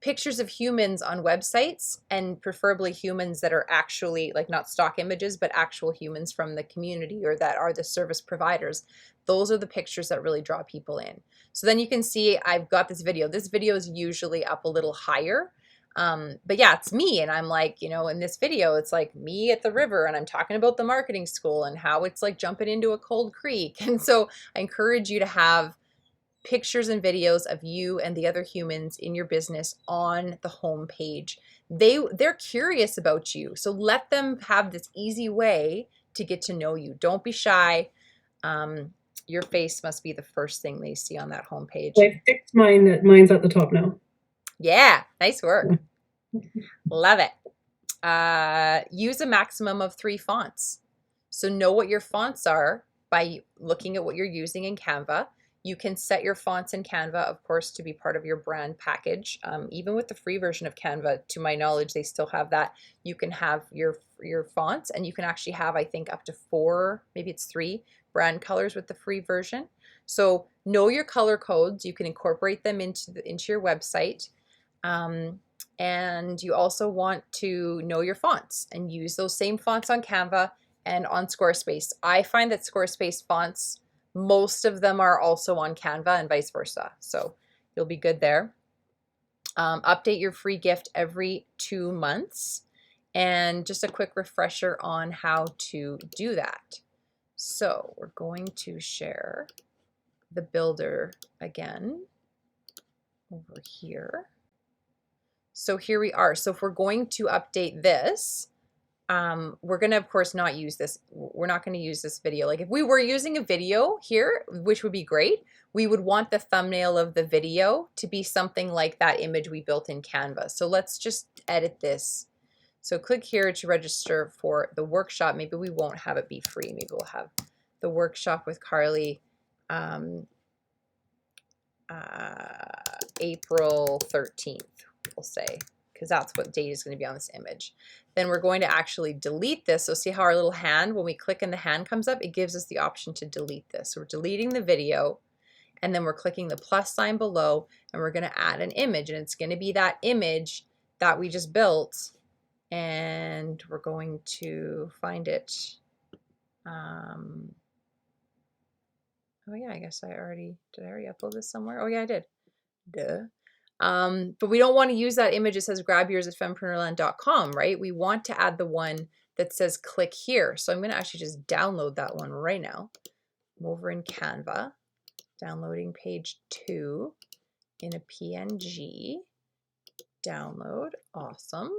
pictures of humans on websites, and preferably humans that are actually like not stock images, but actual humans from the community or that are the service providers. Those are the pictures that really draw people in. So then you can see I've got this video. This video is usually up a little higher. But yeah, it's me. And I'm like, you know, in this video, it's like me at the river and I'm talking about the marketing school and how it's like jumping into a cold creek. And so I encourage you to have pictures and videos of you and the other humans in your business on the home page. They're curious about you. So let them have this easy way to get to know you. Don't be shy. Your face must be the first thing they see on that home page. I fixed mine. Mine's at the top now. Yeah, nice work. Love it. Use a maximum of 3 fonts. So know what your fonts are by looking at what you're using in Canva. You can set your fonts in Canva, of course, to be part of your brand package. Even with the free version of Canva, to my knowledge, they still have that. You can have your fonts, and you can actually have, I think, up to 4, maybe it's 3 brand colors with the free version. So know your color codes. You can incorporate them into your website. And you also want to know your fonts and use those same fonts on Canva and on Squarespace. I find that Squarespace fonts, most of them are also on Canva and vice versa. So you'll be good there. Update your free gift every 2 months. And just a quick refresher on how to do that. So we're going to share the builder again over here. So here we are. So if we're going to update this, we're going to, of course, not use this. We're not going to use this video. Like if we were using a video here, which would be great, we would want the thumbnail of the video to be something like that image we built in Canva. So let's just edit this. So click here to register for the workshop. Maybe we won't have it be free. Maybe we'll have the workshop with Carly April 13th, we'll say, because that's what date is going to be on this image. Then we're going to actually delete this. So see how our little hand, when we click and the hand comes up, it gives us the option to delete this. So we're deleting the video, and then we're clicking the plus sign below, and we're going to add an image, and it's going to be that image that we just built, and we're going to find it Oh yeah, I guess did I already upload this somewhere? Oh yeah, I did. Duh. But we don't want to use that image that says grab yours at femprenneurland.com, right? We want to add the one that says click here. So I'm going to actually just download that one right now. I'm over in Canva, downloading page 2 in a PNG. Download, awesome.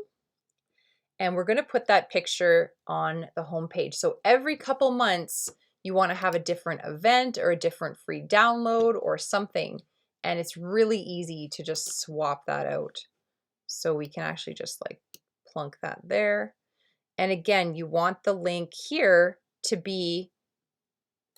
And we're going to put that picture on the home page. So every couple months, you want to have a different event or a different free download or something. And it's really easy to just swap that out. So we can actually just like plunk that there. And again, you want the link here to be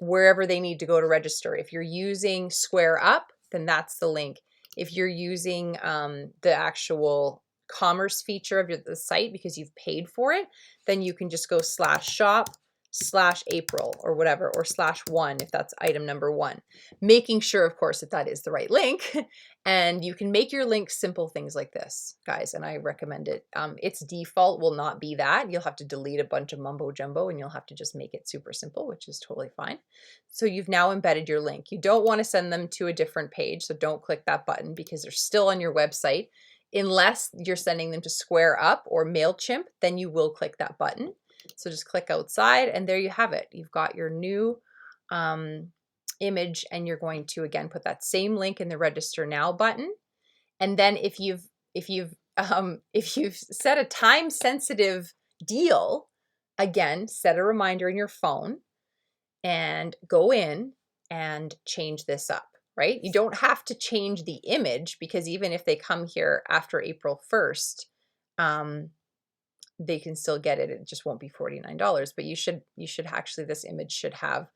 wherever they need to go to register. If you're using Square Up, then that's the link. If you're using the actual commerce feature of the site because you've paid for it, then you can just go /shop/April or whatever, or /1 if that's item number 1, making sure of course that that is the right link. And you can make your links simple things like this, guys, and I recommend it. Its default will not be that. You'll have to delete a bunch of mumbo jumbo and you'll have to just make it super simple, which is totally fine. So you've now embedded your link. You don't want to send them to a different page, so don't click that button because they're still on your website. Unless you're sending them to Square Up or MailChimp, then you will click that button. So just click outside and there you have it. You've got your new image, and you're going to again put that same link in the register now button. And then if you've set a time sensitive deal, again, set a reminder in your phone and go in and change this up, right? You don't have to change the image because even if they come here after April 1st, they can still get it. It just won't be $49, but you should actually, this image should have,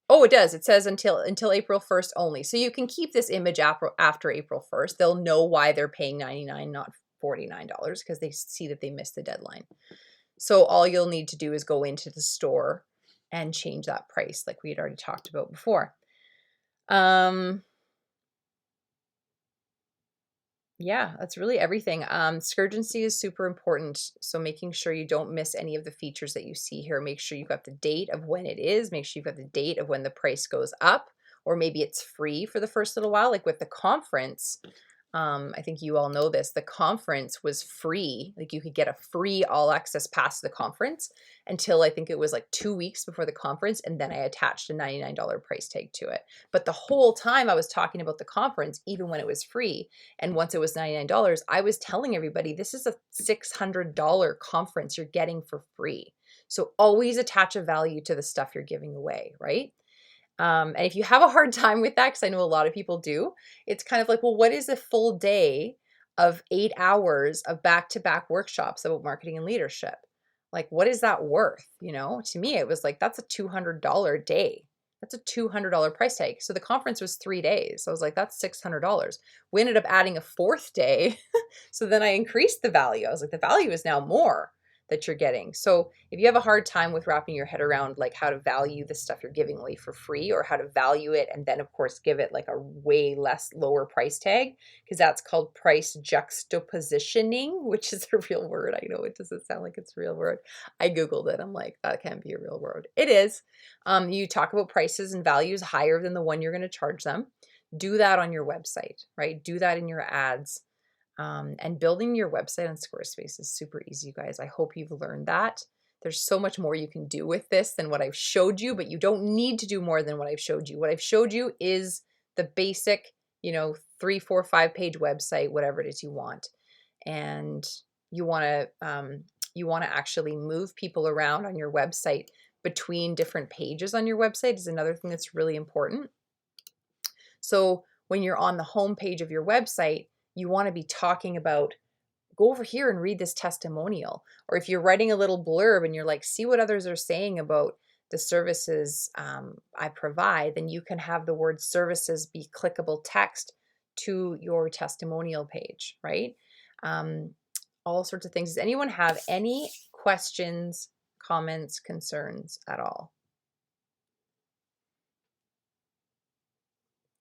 oh, it does. It says until April 1st only. So you can keep this image after April 1st. They'll know why they're paying $99, not $49, because they see that they missed the deadline. So all you'll need to do is go into the store and change that price like we had already talked about before. Yeah, that's really everything. SCURGENCY is super important. So making sure you don't miss any of the features that you see here. Make sure you've got the date of when it is. Make sure you've got the date of when the price goes up, or maybe it's free for the first little while. Like with the conference, I think you all know this, the conference was free. Like you could get a free all access pass to the conference until I think it was like 2 weeks before the conference. And then I attached a $99 price tag to it. But the whole time I was talking about the conference, even when it was free, and once it was $99, I was telling everybody, this is a $600 conference you're getting for free. So always attach a value to the stuff you're giving away, right? And if you have a hard time with that, because I know a lot of people do, it's kind of like, well, what is a full day of 8 hours of back-to-back workshops about marketing and leadership? Like, what is that worth? You know, to me, it was like, that's a $200 day. That's a $200 price tag. So the conference was 3 days. So I was like, that's $600. We ended up adding a 4th day. So then I increased the value. I was like, the value is now more that you're getting. So if you have a hard time with wrapping your head around like how to value the stuff you're giving away for free, or how to value it and then of course give it like a way lower price tag, because that's called price juxtapositioning, which is a real word. I know it doesn't sound like it's a real word. I Googled it. I'm like, that can't be a real word. It is. You talk about prices and values higher than the one you're going to charge them. Do that on your website, right? Do that in your ads. And building your website on Squarespace is super easy, you guys. I hope you've learned that. There's so much more you can do with this than what I've showed you, but you don't need to do more than what I've showed you. What I've showed you is the basic, 3, 4, 5 page website, whatever it is you want. And you want to actually move people around on your website between different pages on your website is another thing that's really important. So when you're on the home page of your website, you want to be talking about, go over here and read this testimonial. Or if you're writing a little blurb and you're like, see what others are saying about the services I provide, then you can have the word services be clickable text to your testimonial page, right? All sorts of things. Does anyone have any questions, comments, concerns at all?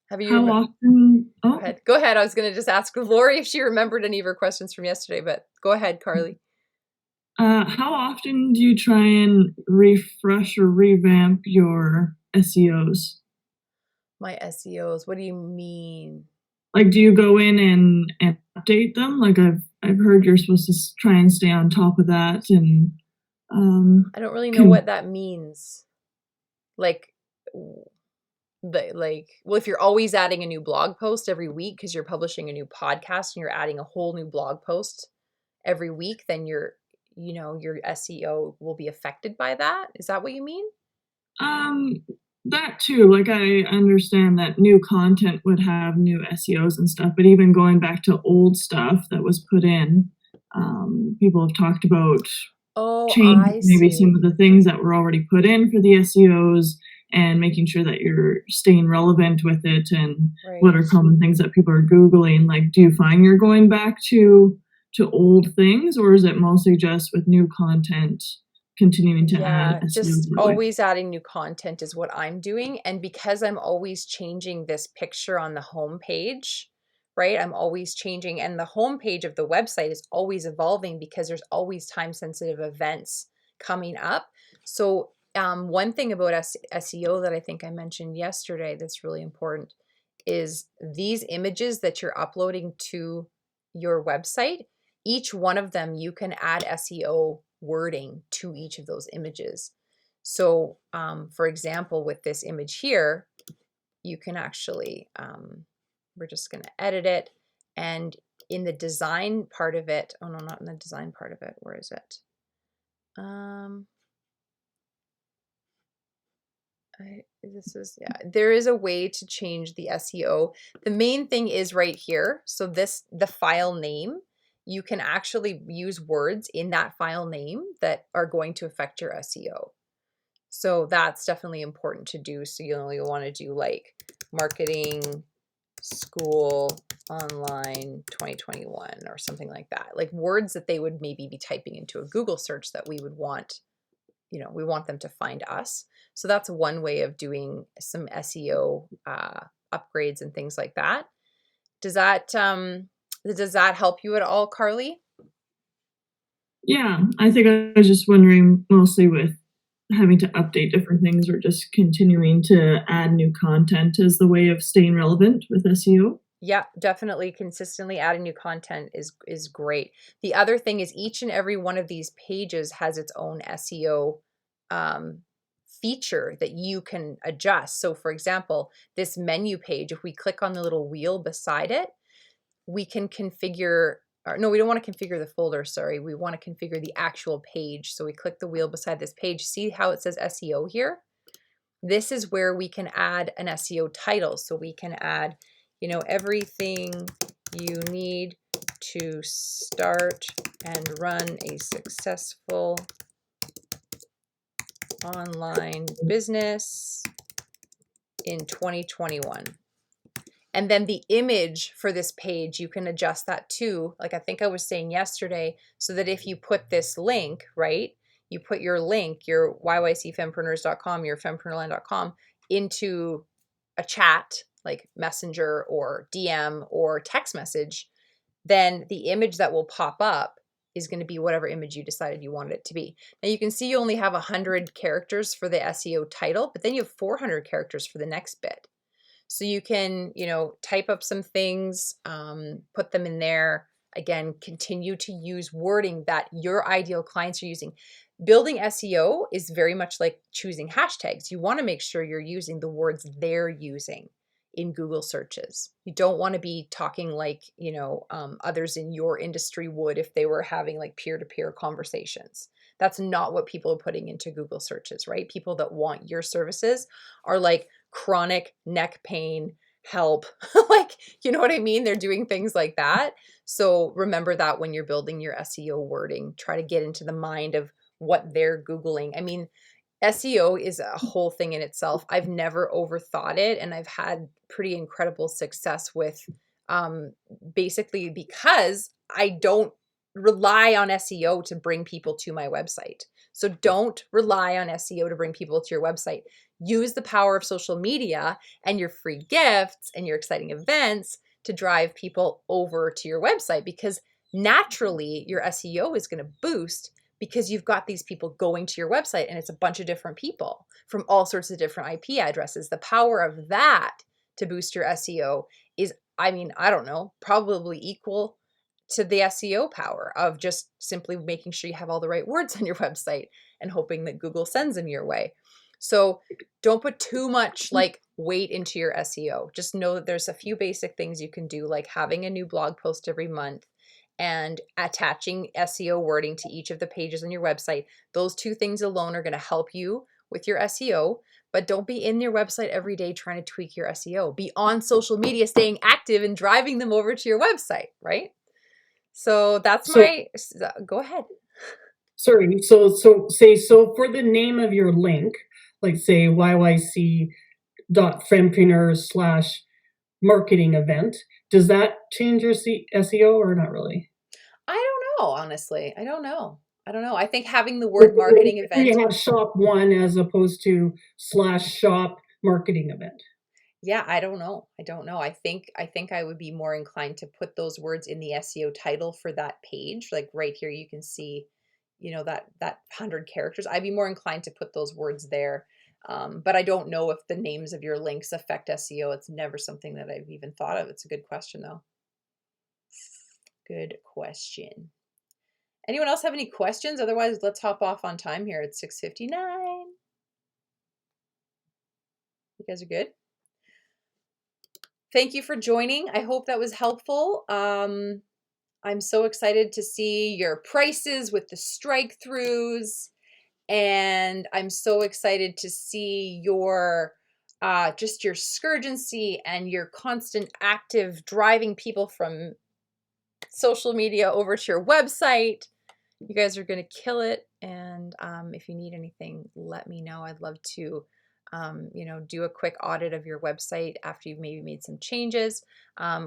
Have you? How often? Go ahead. Go ahead. I was going to just ask Lori if she remembered any of her questions from yesterday, but go ahead, Carly. How often do you try and refresh or revamp your SEOs? My SEOs, what do you mean? Like, do you go in and update them? Like, I've heard you're supposed to try and stay on top of that, and I don't really know can what that means. Like, well, if you're always adding a new blog post every week because you're publishing a new podcast and you're adding a whole new blog post every week, then your SEO will be affected by that. Is that what you mean? um that too. Like, I understand that new content would have new SEOs and stuff, but even going back to old stuff that was put in, people have talked about Oh, changing I maybe some see. of the things that were already put in for the SEOs and making sure that you're staying relevant with it and what are Right. common things that people are Googling. Like, do you find you're going back to old things, or is it mostly just with new content continuing to add Yeah, SEO just that way? always adding new content is what I'm doing. And because I'm always changing this picture on the home page, right? I'm always changing, and the home page of the website is always evolving because there's always time sensitive events coming up. So, one thing about SEO that I think I mentioned yesterday that's really important is these images that you're uploading to your website, each one of them you can add SEO wording to each of those images. So, for example, with this image here, you can actually, we're just going to edit it. And in the design part of it, oh no, not in the design part of it. Where is it? There is a way to change the SEO. The main thing is right here. So the file name, you can actually use words in that file name that are going to affect your SEO. So that's definitely important to do. So you'll want to do like marketing school online 2021 or something like that. Like words that they would maybe be typing into a Google search that we would want, we want them to find us. So that's one way of doing some SEO upgrades and things like that. Does that help you at all, Carly? Yeah, I think I was just wondering, mostly with having to update different things or just continuing to add new content as the way of staying relevant with SEO. Yeah, definitely consistently adding new content is great. The other thing is each and every one of these pages has its own SEO feature that you can adjust. So for example, this menu page, if we click on the little wheel beside it, we can configure, or no, we don't want to configure the folder, sorry. We want to configure the actual page. So we click the wheel beside this page. See how it says SEO here? This is where we can add an SEO title. So we can add, everything you need to start and run a successful online business in 2021. And then the image for this page, you can adjust that too. Like I think I was saying yesterday, so that if you put this link, right, you put your link, your yycfempreneurs.com, your fempreneurland.com into a chat like Messenger or DM or text message, then the image that will pop up is going to be whatever image you decided you wanted it to be. Now you can see you only have 100 characters for the SEO title, but then you have 400 characters for the next bit. So you can, type up some things, put them in there. Again, continue to use wording that your ideal clients are using. Building SEO is very much like choosing hashtags. You want to make sure you're using the words they're using in Google searches. You don't want to be talking like, others in your industry would if they were having like peer-to-peer conversations. That's not what people are putting into Google searches, right? People that want your services are like chronic neck pain, help. Like, you know what I mean? They're doing things like that. So remember that when you're building your SEO wording, try to get into the mind of what they're Googling. I mean, SEO is a whole thing in itself. I've never overthought it, and I've had pretty incredible success with basically because I don't rely on SEO to bring people to my website. So don't rely on SEO to bring people to your website. Use the power of social media and your free gifts and your exciting events to drive people over to your website, because naturally your SEO is going to boost because you've got these people going to your website and it's a bunch of different people from all sorts of different IP addresses. The power of that to boost your SEO is, I mean, I don't know, probably equal to the SEO power of just simply making sure you have all the right words on your website and hoping that Google sends them your way. So don't put too much like weight into your SEO. Just know that there's a few basic things you can do, like having a new blog post every month and attaching SEO wording to each of the pages on your website. Those two things alone are going to help you with your SEO, but don't be in your website every day trying to tweak your SEO. Be on social media, staying active and driving them over to your website, right? So that's go ahead. Sorry. So for the name of your link, like say yyc.fempreneur/marketing event, does that change your SEO or not really? I don't know, honestly. I don't know. I think having the word marketing event. You have shop one as opposed to /shop marketing event. Yeah, I don't know. I think I would be more inclined to put those words in the SEO title for that page. Like right here, you can see, that 100 characters. I'd be more inclined to put those words there. But I don't know if the names of your links affect SEO. It's never something that I've even thought of. It's a good question, though. Good question. Anyone else have any questions? Otherwise, let's hop off on time here. It's 6:59. You guys are good? Thank you for joining. I hope that was helpful. I'm so excited to see your prices with the strike throughs. And I'm so excited to see your just your SCURGENCY and your constant active driving people from social media over to your website. You guys are going to kill it. And if you need anything, let me know. I'd love to do a quick audit of your website after you've maybe made some changes.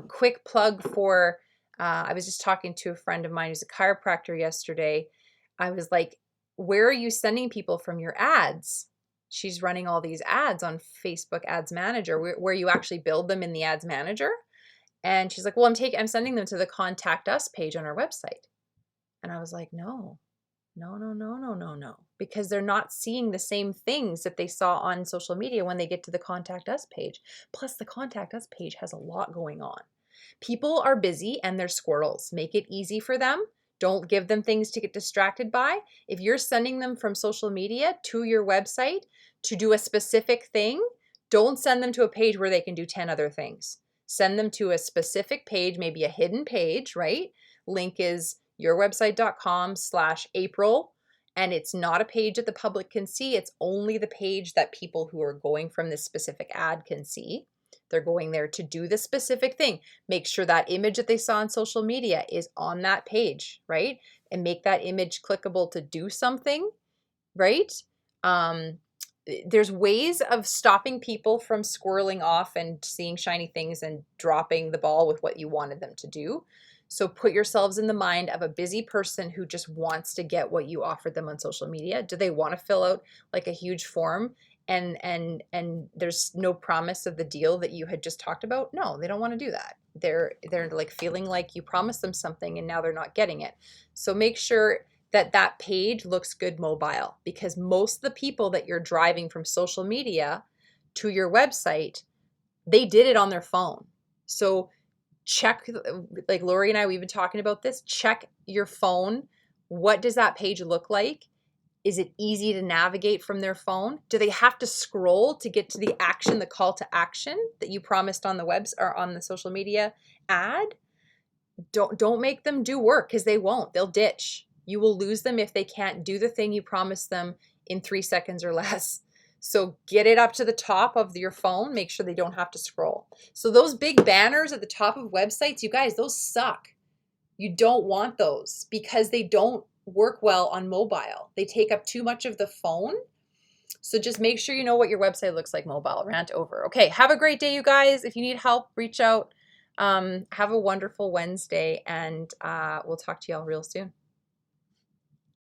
Quick plug for, I was just talking to a friend of mine who's a chiropractor yesterday. I was like, where are you sending people from your ads? She's running all these ads on Facebook Ads Manager where you actually build them in the Ads Manager. And she's like, well, I'm sending them to the Contact Us page on our website. And I was like, no, because they're not seeing the same things that they saw on social media when they get to the Contact Us page. Plus, the Contact Us page has a lot going on. People are busy and they're squirrels. Make it easy for them. Don't give them things to get distracted by. If you're sending them from social media to your website to do a specific thing, don't send them to a page where they can do 10 other things. Send them to a specific page, maybe a hidden page, right? Link is yourwebsite.com/April. And it's not a page that the public can see. It's only the page that people who are going from this specific ad can see. They're going there to do the specific thing. Make sure that image that they saw on social media is on that page, right? And make that image clickable to do something, right? There's ways of stopping people from squirreling off and seeing shiny things and dropping the ball with what you wanted them to do. So put yourselves in the mind of a busy person who just wants to get what you offered them on social media. Do they want to fill out like a huge form and there's no promise of the deal that you had just talked about? No, they don't want to do that. They're like feeling like you promised them something and now they're not getting it. So make sure that page looks good mobile, because most of the people that you're driving from social media to your website, they did it on their phone. So check, like Lori and I, we've been talking about this, check your phone. What does that page look like? Is it easy to navigate from their phone? Do they have to scroll to get to the action, the call to action that you promised on the webs or on the social media ad? Don't make them do work, because they won't. They'll ditch. You will lose them if they can't do the thing you promised them in 3 seconds or less. So get it up to the top of your phone. Make sure they don't have to scroll. So those big banners at the top of websites, you guys, those suck. You don't want those because they don't work well on mobile. They take up too much of the phone. So just make sure you know what your website looks like mobile. Rant over. Okay, have a great day, you guys. If you need help, reach out. Have a wonderful Wednesday, and we'll talk to y'all real soon.